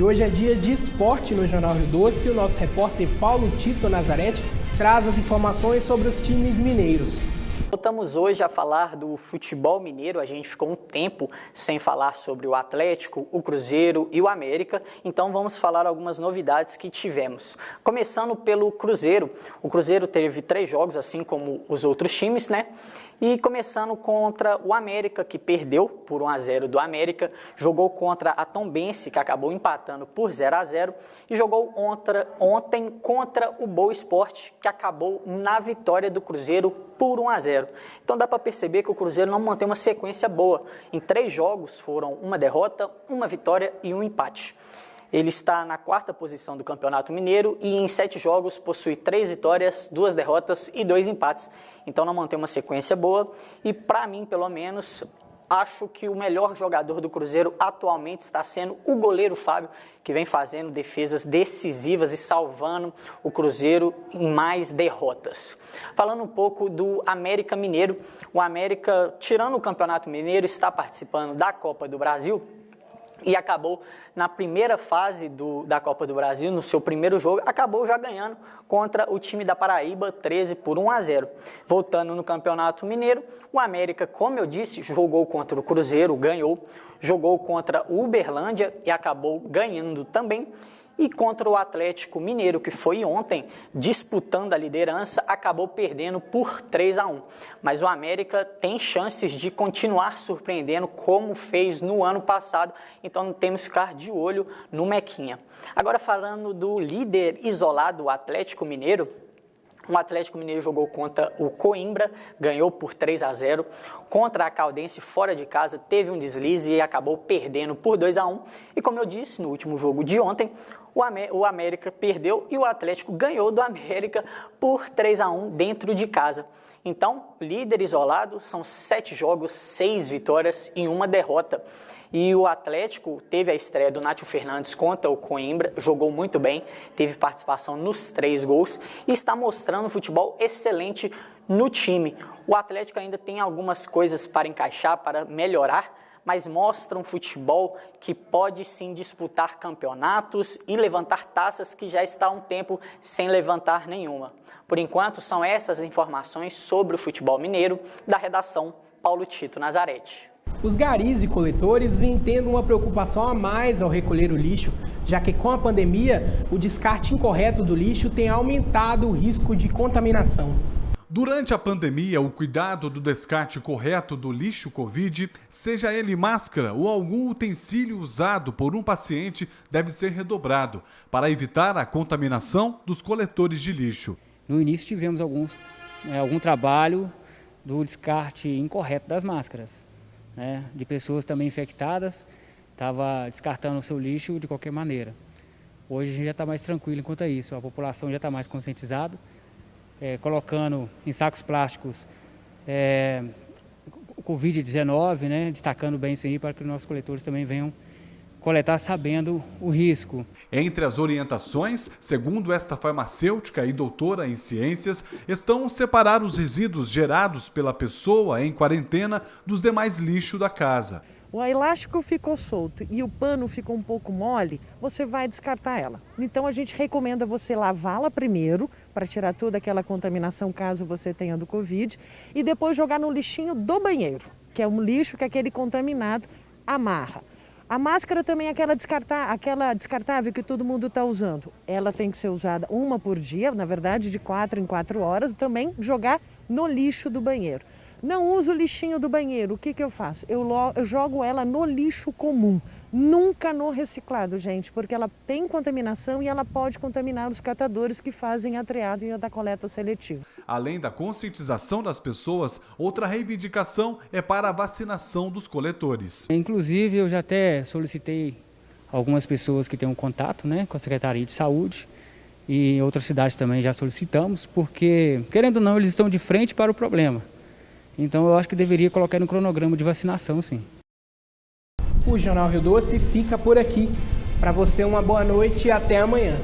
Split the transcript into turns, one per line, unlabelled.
E hoje é dia de esporte no Jornal Rio Doce. O nosso repórter Paulo Tito Nazarete traz as informações sobre os times mineiros.
Voltamos hoje a falar do futebol mineiro. A gente ficou um tempo sem falar sobre o Atlético, o Cruzeiro e o América, então vamos falar algumas novidades que tivemos. Começando pelo Cruzeiro. O Cruzeiro teve 3 jogos, assim como os outros times, né? E começando contra o América, que perdeu por 1-0 do América, jogou contra a Tombense, que acabou empatando por 0-0, e jogou ontem contra o Boa Esporte, que acabou na vitória do Cruzeiro por 1-0. Então dá para perceber que o Cruzeiro não mantém uma sequência boa. Em 3 jogos foram 1 derrota, 1 vitória e 1 empate. Ele está na 4ª posição do Campeonato Mineiro e em 7 jogos possui 3 vitórias, 2 derrotas e 2 empates. Então não mantém uma sequência boa e, para mim, pelo menos, acho que o melhor jogador do Cruzeiro atualmente está sendo o goleiro Fábio, que vem fazendo defesas decisivas e salvando o Cruzeiro em mais derrotas. Falando um pouco do América Mineiro, o América, tirando o Campeonato Mineiro, está participando da Copa do Brasil, e acabou na primeira fase da Copa do Brasil, no seu primeiro jogo, acabou já ganhando contra o time da Paraíba, 13 por 1-0. Voltando no Campeonato Mineiro, o América, como eu disse, jogou contra o Cruzeiro, ganhou, jogou contra o Uberlândia e acabou ganhando também. E contra o Atlético Mineiro, que foi ontem, disputando a liderança, acabou perdendo por 3-1. Mas o América tem chances de continuar surpreendendo como fez no ano passado, então temos que ficar de olho no Mequinha. Agora falando do líder isolado, o Atlético Mineiro, o Atlético Mineiro jogou contra o Coimbra, ganhou por 3-0. Contra a Caldense, fora de casa, teve um deslize e acabou perdendo por 2-1. E como eu disse no último jogo de ontem, o América perdeu e o Atlético ganhou do América por 3-1 dentro de casa. Então, líder isolado, são 7 jogos, 6 vitórias e 1 derrota. E o Atlético teve a estreia do Nátio Fernandes contra o Coimbra, jogou muito bem, teve participação nos 3 gols e está mostrando um futebol excelente no time. O Atlético ainda tem algumas coisas para encaixar, para melhorar, mas mostra um futebol que pode sim disputar campeonatos e levantar taças que já está há um tempo sem levantar nenhuma. Por enquanto, são essas informações sobre o futebol mineiro da redação Paulo Tito Nazarete.
Os garis e coletores vêm tendo uma preocupação a mais ao recolher o lixo, já que com a pandemia, o descarte incorreto do lixo tem aumentado o risco de contaminação.
Durante a pandemia, o cuidado do descarte correto do lixo Covid, seja ele máscara ou algum utensílio usado por um paciente, deve ser redobrado para evitar a contaminação dos coletores de lixo.
No início tivemos algum trabalho do descarte incorreto das máscaras, né, de pessoas também infectadas, estava descartando o seu lixo de qualquer maneira. Hoje a gente já está mais tranquilo quanto a isso, a população já está mais conscientizada, colocando em sacos plásticos o Covid-19, né, destacando bem isso aí para que os nossos coletores também venham coletar sabendo o risco.
Entre as orientações, segundo esta farmacêutica e doutora em ciências, estão separar os resíduos gerados pela pessoa em quarentena dos demais lixo da casa.
O elástico ficou solto e o pano ficou um pouco mole, você vai descartar ela. Então a gente recomenda você lavá-la primeiro, para tirar toda aquela contaminação caso você tenha do Covid, e depois jogar no lixinho do banheiro, que é um lixo que aquele contaminado amarra. A máscara também é aquela descartável que todo mundo está usando. Ela tem que ser usada uma por dia, na verdade de 4 em 4 horas, também jogar no lixo do banheiro. Não uso o lixinho do banheiro, o que eu faço? Eu jogo ela no lixo comum, nunca no reciclado, gente, porque ela tem contaminação e ela pode contaminar os catadores que fazem a triagem da coleta seletiva.
Além da conscientização das pessoas, outra reivindicação é para a vacinação dos coletores.
Inclusive, eu já até solicitei algumas pessoas que têm um contato, né, com a Secretaria de Saúde e em outras cidades também já solicitamos, porque, querendo ou não, eles estão de frente para o problema. Então eu acho que deveria colocar no cronograma de vacinação, sim.
O Jornal Rio Doce fica por aqui. Para você, uma boa noite e até amanhã.